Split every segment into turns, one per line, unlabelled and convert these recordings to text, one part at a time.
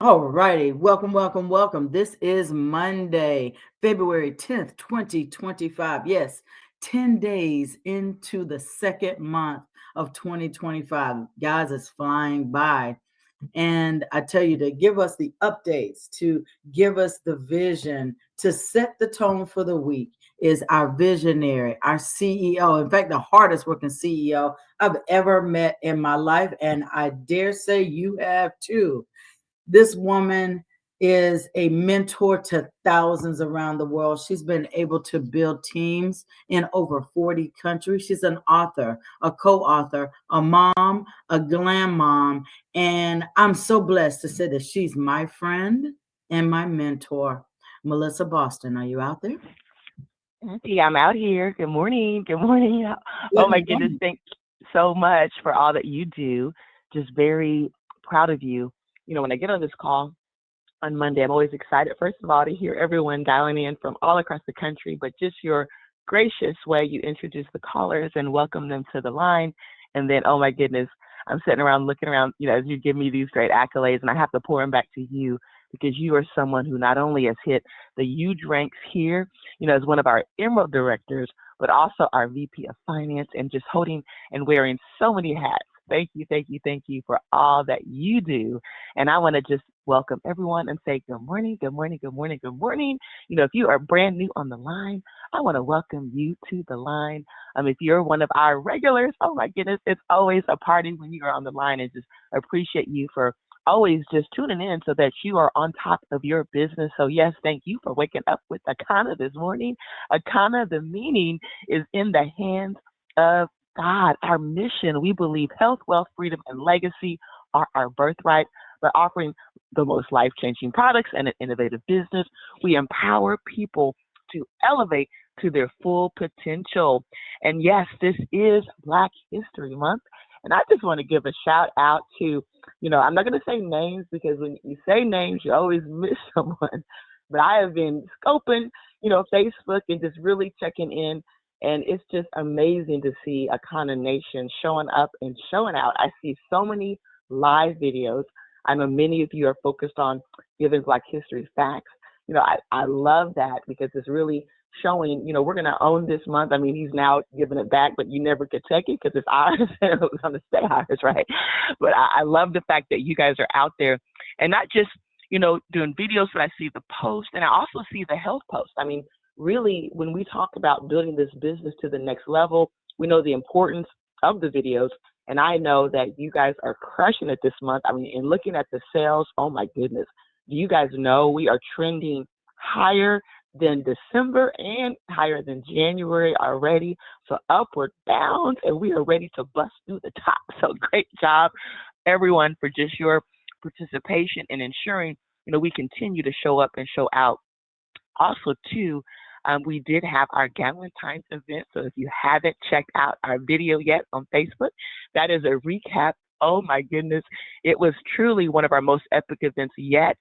All righty. Welcome, welcome, welcome. This is Monday, February 10th, 2025. Yes, 10 days into the second month of 2025. Guys, it's flying by. And I tell you, to give us the updates, to give us the vision, to set the tone for the week is our visionary, our CEO. In fact, the hardest working CEO I've ever met in my life. And I dare say you have too. This woman is a mentor to thousands around the world. She's been able to build teams in over 40 countries. She's an author, a co author, a mom, a glam mom. And I'm so blessed to say that she's my friend and my mentor. Melissa Boston, are you out there?
Auntie, I'm out here. Good morning. Good morning. Oh
Good
my goodness,
morning.
thank you so much for all that you do. Just very proud of you. When I get on this call on Monday, I'm always excited, first of all, to hear everyone dialing in from all across the country, but just your gracious way you introduce the callers and welcome them to the line. And then, oh my goodness, I'm sitting around looking around, as you give me these great accolades, and I have to pour them back to you because you are someone who not only has hit the huge ranks here, as one of our Emerald directors, but also our VP of Finance and just holding and wearing so many hats. Thank you, thank you, thank you for all that you do. And I want to just welcome everyone and say good morning, good morning, good morning, good morning. If you are brand new on the line, I want to welcome you to the line. If you're one of our regulars, oh my goodness, it's always a party when you are on the line, and just appreciate you for always just tuning in so that you are on top of your business. So yes, thank you for waking up with Akana this morning. Akana, the meaning is in the hands of God. Our mission, we believe health, wealth, freedom, and legacy are our birthright. By offering the most life changing products and an innovative business, we empower people to elevate to their full potential. And yes, this is Black History Month. And I just want to give a shout out to, I'm not going to say names because when you say names, you always miss someone. But I have been scoping, Facebook and just really checking in. And it's just amazing to see Akana Nation showing up and showing out. I see so many live videos. I know many of you are focused on giving Black history facts. I love that because it's really showing, we're going to own this month. I mean, he's now giving it back, but you never could take it because it's ours and it was going to stay ours, right? But I love the fact that you guys are out there and not just, doing videos, but I see the post and I also see the health post. I mean, really, when we talk about building this business to the next level, we know the importance of the videos. And I know that you guys are crushing it this month. I mean, in looking at the sales, oh my goodness, do you guys know we are trending higher than December and higher than January already? So upward bound, and we are ready to bust through the top. So great job, everyone, for just your participation in ensuring, we continue to show up and show out. Also, too, we did have our Galentine's event. So if you haven't checked out our video yet on Facebook, that is a recap. Oh my goodness. It was truly one of our most epic events yet.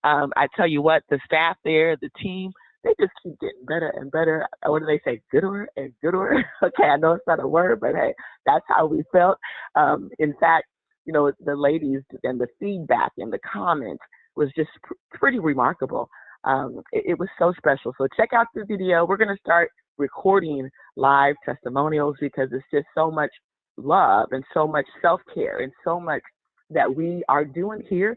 I tell you what, the staff there, the team, they just keep getting better and better. What do they say? Gooder and gooder. Okay, I know it's not a word, but hey, that's how we felt. In fact, the ladies and the feedback and the comments was just pretty remarkable. It was so special. So check out the video. We're going to start recording live testimonials because it's just so much love and so much self-care and so much that we are doing here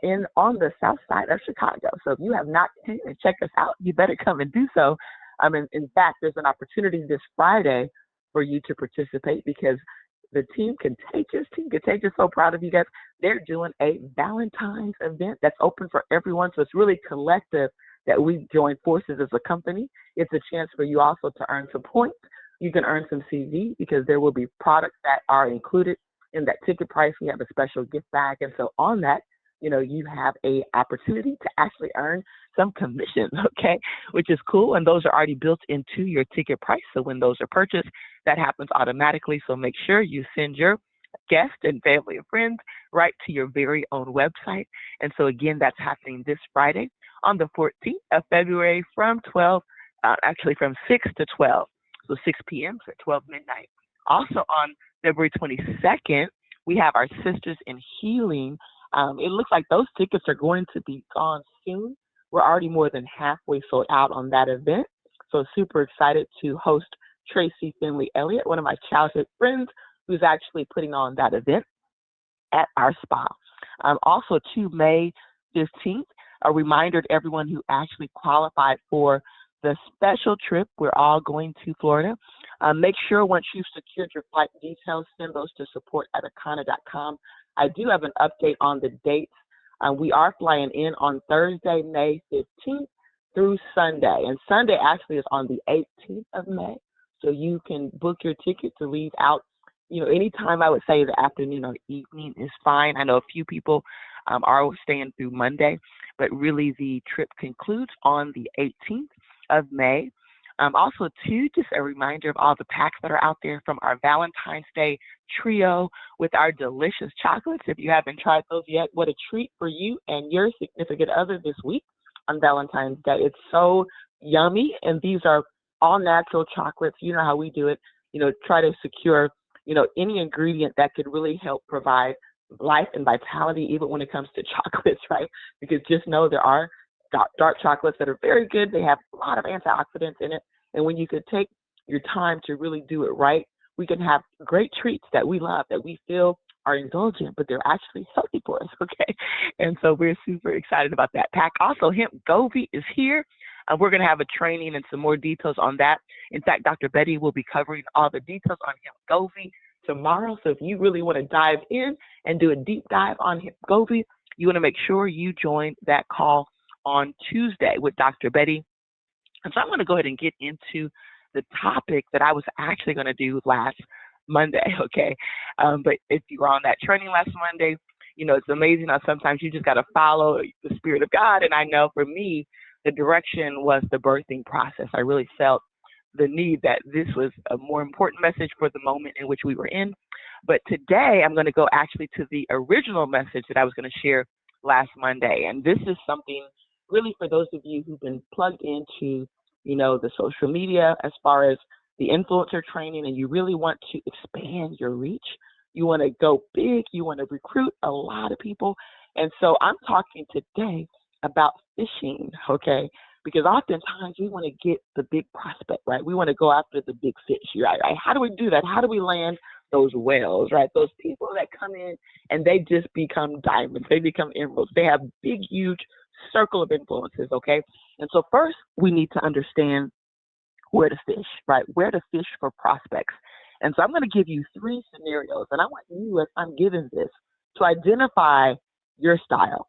in on the south side of Chicago. So if you have not came and checked us out, you better come and do so. In fact, there's an opportunity this Friday for you to participate because the Team Contagious, so proud of you guys. They're doing a Valentine's event that's open for everyone. So it's really collective that we join forces as a company. It's a chance for you also to earn some points. You can earn some CV because there will be products that are included in that ticket price. We have a special gift bag. And so on that, you have a opportunity to actually earn some commissions, okay, which is cool. And those are already built into your ticket price. So when those are purchased, that happens automatically. So make sure you send your guests and family and friends right to your very own website. And so again, that's happening this Friday on the 14th of February from from 6 to 12. So 6 p.m. to 12 midnight. Also on February 22nd, we have our Sisters in Healing It looks like those tickets are going to be gone soon. We're already more than halfway sold out on that event. So super excited to host Tracy Finley Elliott, one of my childhood friends, who's actually putting on that event at our spa. Also, to May 15th, a reminder to everyone who actually qualified for the special trip. We're all going to Florida. Make sure once you've secured your flight details, send those to support@akana.com. I do have an update on the dates. We are flying in on Thursday, May 15th through Sunday. And Sunday actually is on the 18th of May. So you can book your ticket to leave out, anytime. I would say the afternoon or evening is fine. I know a few people are staying through Monday, but really the trip concludes on the 18th of May. Also, too, just a reminder of all the packs that are out there from our Valentine's Day trio with our delicious chocolates. If you haven't tried those yet, what a treat for you and your significant other this week on Valentine's Day. It's so yummy, and these are all natural chocolates. You know how we do it. Try to secure, any ingredient that could really help provide life and vitality, even when it comes to chocolates, right? Because just know there are dark chocolates that are very good. They have a lot of antioxidants in it. And when you could take your time to really do it right, we can have great treats that we love, that we feel are indulgent, but they're actually healthy for us, okay? And so we're super excited about that pack. Also, Hemp Govee is here. We're going to have a training and some more details on that. In fact, Dr. Betty will be covering all the details on Hemp Govee tomorrow. So if you really want to dive in and do a deep dive on Hemp Govee, you want to make sure you join that call on Tuesday with Dr. Betty. And so I'm going to go ahead and get into the topic that I was actually going to do last Monday, okay? But if you were on that training last Monday, it's amazing how sometimes you just got to follow the Spirit of God. And I know for me, the direction was the birthing process. I really felt the need that this was a more important message for the moment in which we were in. But today I'm going to go actually to the original message that I was going to share last Monday. And this is something really for those of you who've been plugged into, the social media as far as the influencer training, and you really want to expand your reach. You want to go big. You want to recruit a lot of people. And so I'm talking today about fishing, okay? Because oftentimes we want to get the big prospect, right? We want to go after the big fish, right? How do we do that? How do we land those whales, right? Those people that come in and they just become diamonds. They become emeralds. They have big, huge circle of influences, okay? And so first, we need to understand where to fish, right? Where to fish for prospects. And so I'm going to give you 3 scenarios, and I want you, as I'm giving this, to identify your style.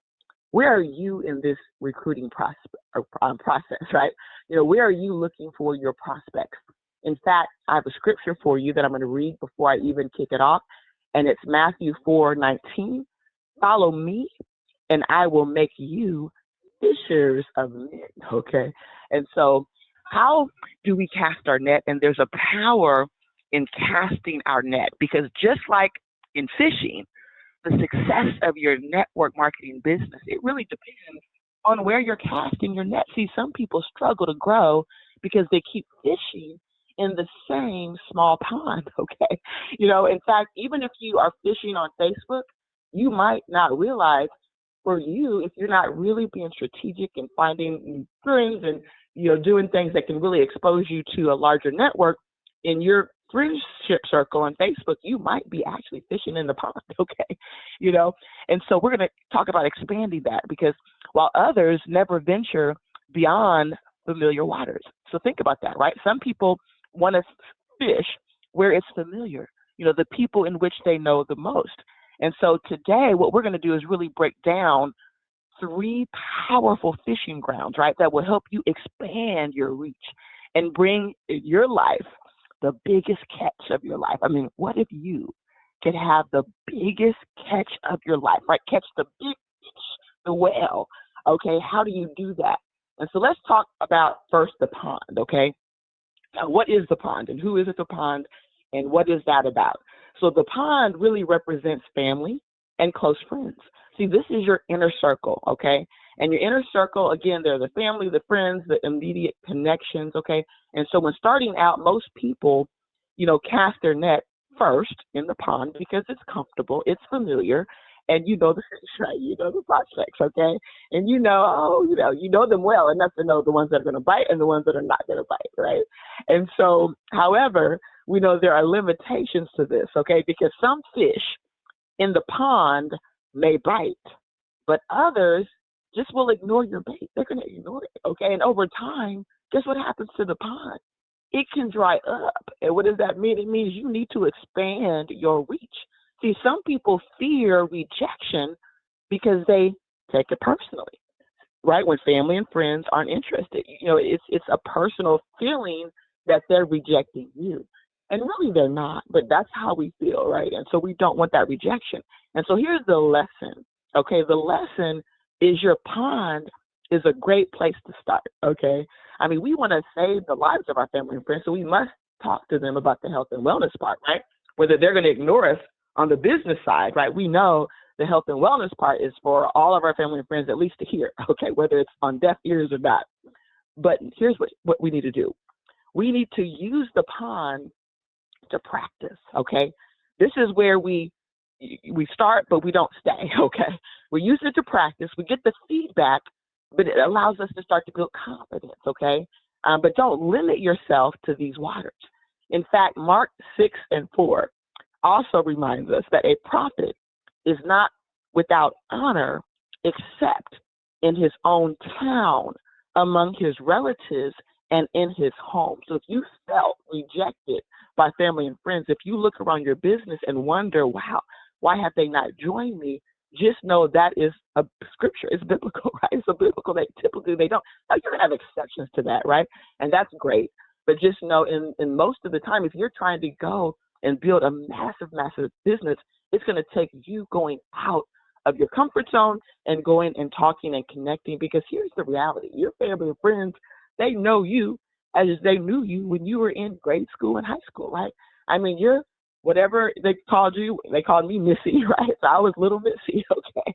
Where are you in this recruiting process, right? Where are you looking for your prospects? In fact, I have a scripture for you that I'm going to read before I even kick it off, and it's Matthew 4:19. Follow me, and I will make you fishers of men, okay? And so how do we cast our net? And there's a power in casting our net, because just like in fishing, the success of your network marketing business, it really depends on where you're casting your net. See, some people struggle to grow because they keep fishing in the same small pond, okay? In fact, even if you are fishing on Facebook, you might not realize, for you, if you're not really being strategic and finding new friends and, doing things that can really expose you to a larger network in your friendship circle on Facebook, you might be actually fishing in the pond, okay? And so we're going to talk about expanding that, because while others never venture beyond familiar waters. So think about that, right? Some people want to fish where it's familiar, the people in which they know the most. And so today, what we're going to do is really break down 3 powerful fishing grounds, right, that will help you expand your reach and bring your life the biggest catch of your life. I mean, what if you could have the biggest catch of your life, right? Catch the big fish, the whale, okay? How do you do that? And so let's talk about first the pond, okay? Now, what is the pond, and who is it the pond, and what is that about? So the pond really represents family and close friends. See, this is your inner circle, okay? And your inner circle, again, they're the family, the friends, the immediate connections, okay? And so when starting out, most people, cast their net first in the pond because it's comfortable, it's familiar, and you know the fish, right? You know the prospects, okay? And you know them well enough to know the ones that are going to bite and the ones that are not going to bite, right? And so, however, we know there are limitations to this, okay? Because some fish in the pond may bite, but others just will ignore your bait. They're going to ignore it, okay? And over time, guess what happens to the pond? It can dry up. And what does that mean? It means you need to expand your reach. See, some people fear rejection because they take it personally, right? When family and friends aren't interested, it's a personal feeling that they're rejecting you. And really they're not, but that's how we feel, right? And so we don't want that rejection. And so here's the lesson, okay? The lesson is your pond is a great place to start, okay? I mean, we want to save the lives of our family and friends, so we must talk to them about the health and wellness part, right? Whether they're going to ignore us on the business side, right? We know the health and wellness part is for all of our family and friends at least to hear, okay, whether it's on deaf ears or not. But here's what we need to do. We need to use the pond to practice, okay? This is where we start, but we don't stay, okay? We use it to practice. We get the feedback, but it allows us to start to build confidence, okay? But don't limit yourself to these waters. In fact, Mark 6:4 also reminds us that a prophet is not without honor except in his own town, among his relatives, and in his home. So if you felt rejected by family and friends, if you look around your business and wonder, wow, why have they not joined me? Just know that is a scripture. It's biblical, right? It's a biblical that typically they don't. Now, you're going to have exceptions to that, right? And that's great. But just know in most of the time, if you're trying to go and build a massive, massive business, it's going to take you going out of your comfort zone and going and talking and connecting, because here's the reality. Your family and friends, they know you as they knew you when you were in grade school and high school, right? I mean, you're whatever they called you, they called me Missy, right? So I was little Missy, okay?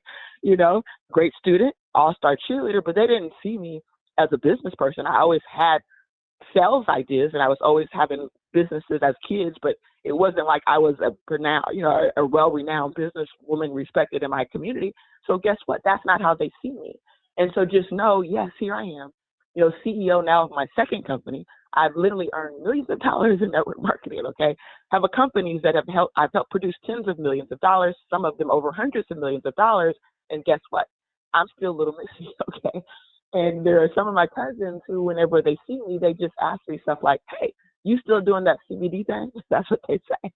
Great student, all-star cheerleader, but they didn't see me as a business person. I always had sales ideas and I was always having businesses as kids, but it wasn't like I was a well-renowned businesswoman respected in my community. So guess what? That's not how they see me. And so just know, yes, here I am, CEO now of my second company. I've literally earned millions of dollars in network marketing, okay? Have a companies that I've helped produce tens of millions of dollars, some of them over hundreds of millions of dollars. And guess what? I'm still little Missy, okay? And there are some of my cousins who, whenever they see me, they just ask me stuff like, hey, you still doing that CBD thing? That's what they say.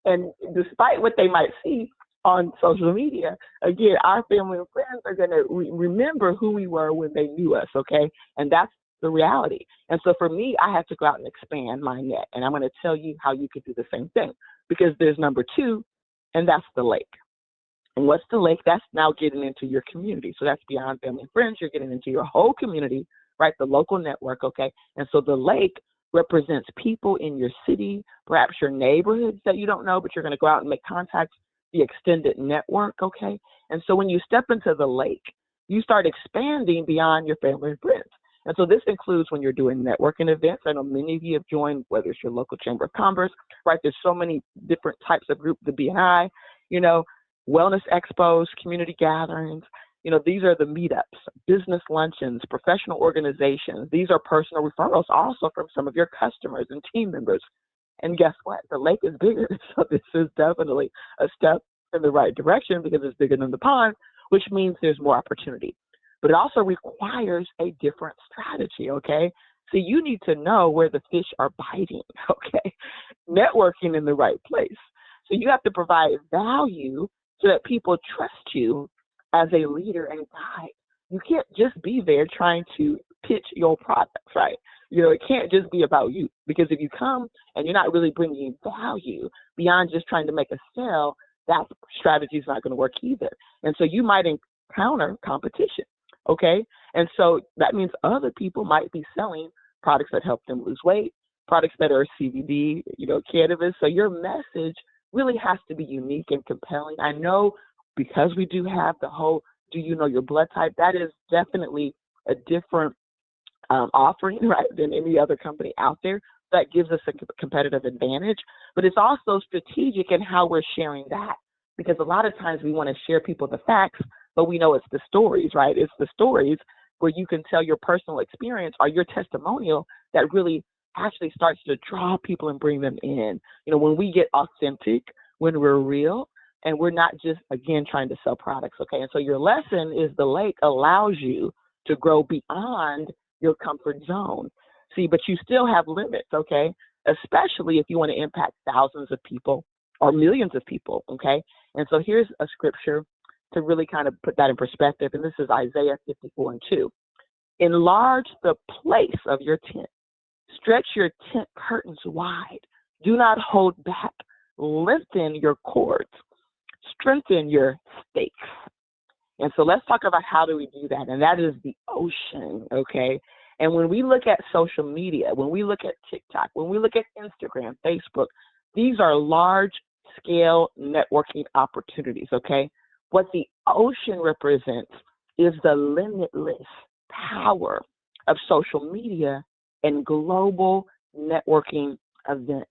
And despite what they might see on social media, again, our family and friends are going to remember who we were when they knew us, okay? And that's the reality. And so for me, I had to go out and expand my net. And I'm going to tell you how you could do the same thing, because there's number 2, and that's the lake. And what's the lake? That's now getting into your community. So that's beyond family and friends. You're getting into your whole community, right? The local network, okay? And so the lake represents people in your city, perhaps your neighborhoods that you don't know, but you're going to go out and make contacts, the extended network, okay? And so when you step into the lake, you start expanding beyond your family and friends. And so this includes when you're doing networking events. I know many of you have joined, whether it's your local chamber of commerce, right? There's so many different types of groups, the BNI, wellness expos, community gatherings. These are the meetups, business luncheons, professional organizations. These are personal referrals also from some of your customers and team members. And guess what? The lake is bigger. So this is definitely a step in the right direction because it's bigger than the pond, which means there's more opportunity. But it also requires a different strategy, okay? So you need to know where the fish are biting, okay? Networking in the right place. So you have to provide value so that people trust you as a leader and guide. You can't just be there trying to pitch your products, right? It can't just be about you, because if you come and you're not really bringing value beyond just trying to make a sale, that strategy is not going to work either. And so you might encounter competition, okay? And so that means other people might be selling products that help them lose weight, products that are CBD, cannabis. So your message really has to be unique and compelling. I know because we do have the whole, do you know your blood type? That is definitely a different offering, right, than any other company out there. That gives us a competitive advantage, but it's also strategic in how we're sharing that. because a lot of times we want to share people the facts, but we know it's the stories, right? It's the stories where you can tell your personal experience or your testimonial that really actually starts to draw people and bring them in. When we get authentic, when we're real, and we're not just, again, trying to sell products, okay? And so your lesson is the lake allows you to grow beyond your comfort zone. See, but you still have limits, okay? Especially if you want to impact thousands of people or millions of people, okay? And so here's a scripture to really kind of put that in perspective, and this is Isaiah 54:2. Enlarge the place of your tent. Stretch your tent curtains wide. Do not hold back. Lengthen your cords. Strengthen your stakes. And so let's talk about how do we do that, and that is the ocean, okay? And when we look at social media, when we look at TikTok, when we look at Instagram, Facebook, these are large-scale networking opportunities, okay? What the ocean represents is the limitless power of social media and global networking events.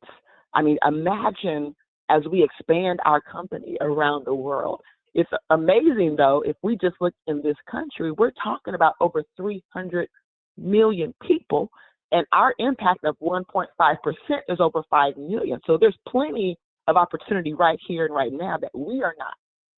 I mean, imagine as we expand our company around the world. It's amazing, though, if we just look in this country, we're talking about over 300 million people, and our impact of 1.5% is over 5 million. So there's plenty of opportunity right here and right now that we are not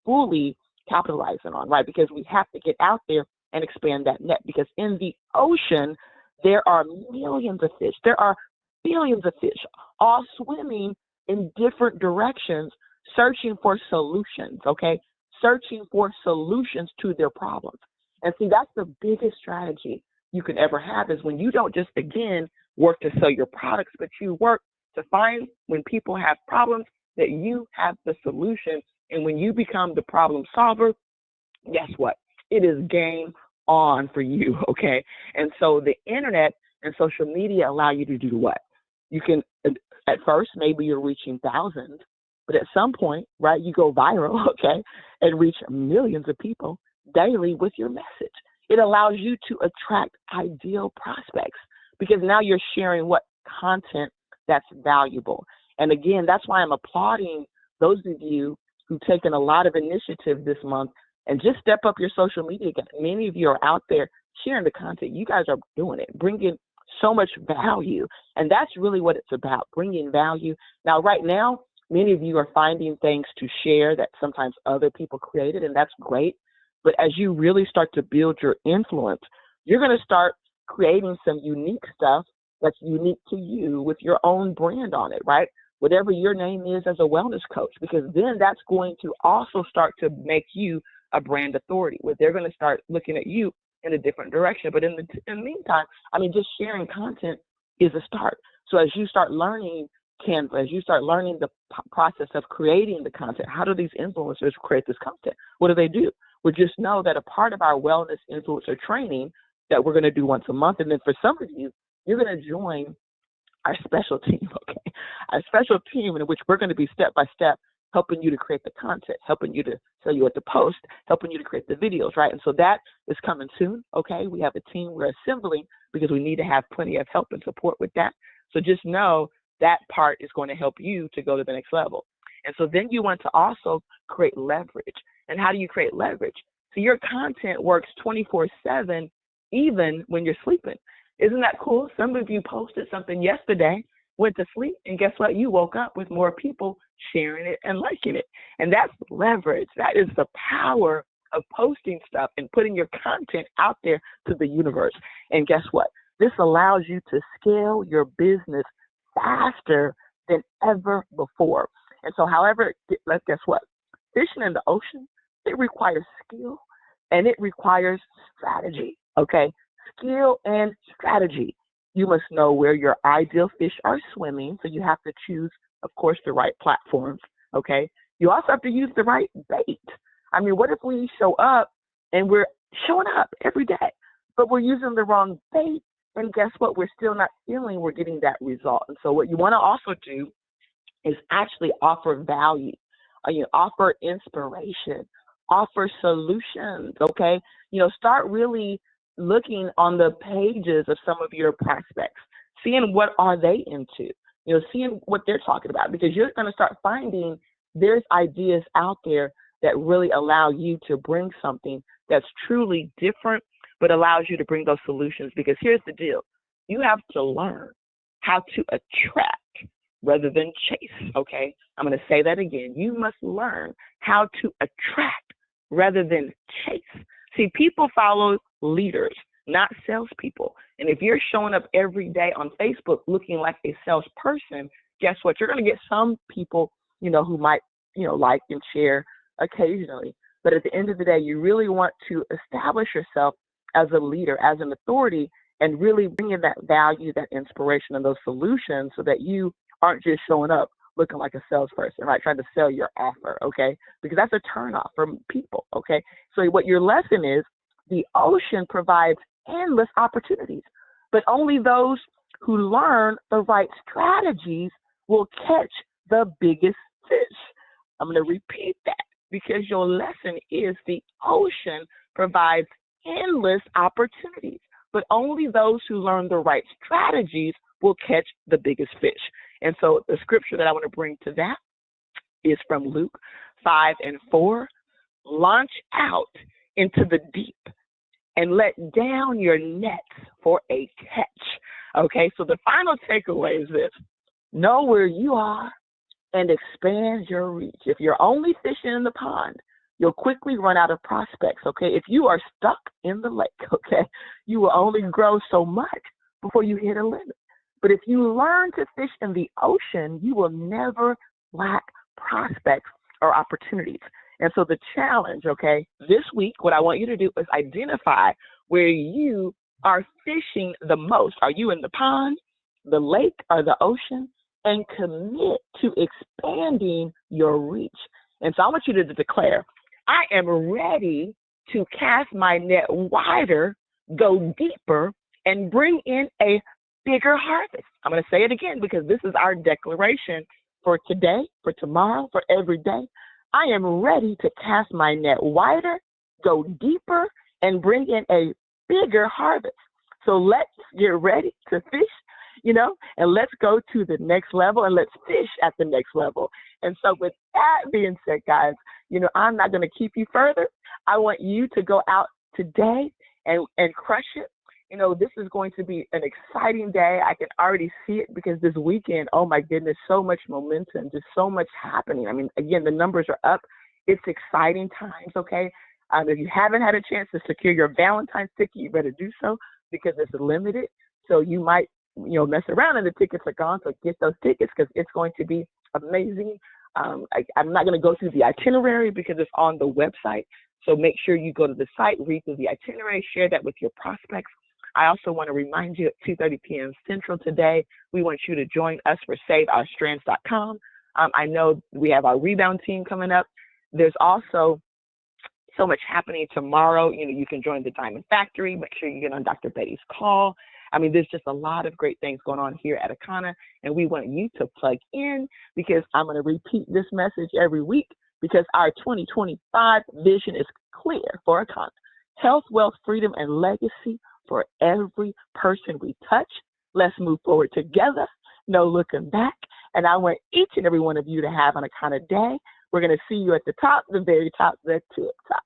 fully capitalizing on, right? Because we have to get out there and expand that net, because in the ocean, there are millions of fish. There are billions of fish all swimming in different directions, searching for solutions, okay? Searching for solutions to their problems. And see, that's the biggest strategy you can ever have, is when you don't just, again, work to sell your products, but you work to find when people have problems that you have the solution. And when you become the problem solver, guess what? It is game on for you, okay? And so the internet and social media allow you to do what? You can, at first, maybe you're reaching thousands, but at some point, right, you go viral, okay, and reach millions of people daily with your message. It allows you to attract ideal prospects because now you're sharing what content that's valuable. And again, that's why I'm applauding those of you who've taken a lot of initiative this month and just step up your social media. Many of you are out there sharing the content. You guys are doing it, bringing so much value. And that's really what it's about, bringing value. Now, right now, many of you are finding things to share that sometimes other people created, and that's great. But as you really start to build your influence, you're going to start creating some unique stuff that's unique to you with your own brand on it, right? Whatever your name is as a wellness coach, because then that's going to also start to make you a brand authority, where they're going to start looking at you in a different direction. But in the meantime, I mean, just sharing content is a start. So as you start learning Canva, as you start learning the process of creating the content, how do these influencers create this content? What do? Well, just know that a part of our wellness influencer training that we're going to do once a month, and then for some of you, you're going to join our special team, okay? Our special team in which we're going to be step by step helping you to create the content, helping you to tell you what to post, helping you to create the videos, right? And so that is coming soon, okay? We have a team we're assembling because we need to have plenty of help and support with that. So just know that part is going to help you to go to the next level. And so then you want to also create leverage. And how do you create leverage? So your content works 24/7, even when you're sleeping. Isn't that cool? Some of you posted something yesterday, went to sleep, and guess what? You woke up with more people sharing it and liking it. And that's leverage. That is the power of posting stuff and putting your content out there to the universe. And guess what? This allows you to scale your business faster than ever before. And so however, guess what? Fishing in the ocean, it requires skill and it requires strategy, okay? Skill and strategy. You must know where your ideal fish are swimming, so you have to choose, of course, the right platforms, okay? You also have to use the right bait. I mean, what if we show up and we're showing up every day, but we're using the wrong bait, and guess what? We're still not feeling we're getting that result. And so what you want to also do is actually offer value. Offer inspiration, offer solutions, okay? Start really looking on the pages of some of your prospects, seeing what are they into, seeing what they're talking about, because you're going to start finding there's ideas out there that really allow you to bring something that's truly different, but allows you to bring those solutions. Because here's the deal. You have to learn how to attract rather than chase, okay? I'm going to say that again. You must learn how to attract rather than chase. See, people follow leaders, not salespeople. And if you're showing up every day on Facebook looking like a salesperson, guess what? You're going to get some people, who might, like and share occasionally. But at the end of the day, you really want to establish yourself as a leader, as an authority, and really bring in that value, that inspiration, and those solutions so that you aren't just showing up looking like a salesperson, right? Trying to sell your offer, okay? Because that's a turnoff from people, okay? So what your lesson is, the ocean provides endless opportunities, but only those who learn the right strategies will catch the biggest fish. I'm going to repeat that because your lesson is the ocean provides endless opportunities, but only those who learn the right strategies will catch the biggest fish. And so the scripture that I want to bring to that is from Luke 5:4. Launch out into the deep and let down your nets for a catch. Okay, so the final takeaway is this. Know where you are and expand your reach. If you're only fishing in the pond, you'll quickly run out of prospects, okay? If you are stuck in the lake, okay, you will only grow so much before you hit a limit. But if you learn to fish in the ocean, you will never lack prospects or opportunities. And so the challenge, okay, this week, what I want you to do is identify where you are fishing the most. Are you in the pond, the lake, or the ocean? And commit to expanding your reach. And so I want you to declare, I am ready to cast my net wider, go deeper, and bring in a bigger harvest. I'm going to say it again because this is our declaration for today, for tomorrow, for every day. I am ready to cast my net wider, go deeper, and bring in a bigger harvest. So let's get ready to fish, and let's go to the next level and let's fish at the next level. And so with that being said, guys, I'm not going to keep you further. I want you to go out today and crush it. This is going to be an exciting day. I can already see it because this weekend, oh my goodness, so much momentum, just so much happening. I mean, again, the numbers are up. It's exciting times, okay? If you haven't had a chance to secure your Valentine's ticket, you better do so because it's limited. So you might, mess around and the tickets are gone. So get those tickets because it's going to be amazing. I'm not going to go through the itinerary because it's on the website. So make sure you go to the site, read through the itinerary, share that with your prospects. I also want to remind you at 2:30 p.m. Central today, we want you to join us for SaveOurStrands.com. I know we have our rebound team coming up. There's also so much happening tomorrow. You can join the Diamond Factory. Make sure you get on Dr. Betty's call. I mean, there's just a lot of great things going on here at Akana, and we want you to plug in because I'm going to repeat this message every week because our 2025 vision is clear for Akana. Health, wealth, freedom, and legacy for every person we touch. Let's move forward together. No looking back. And I want each and every one of you to have an Akana day. We're going to see you at the top, the very top, the tip top.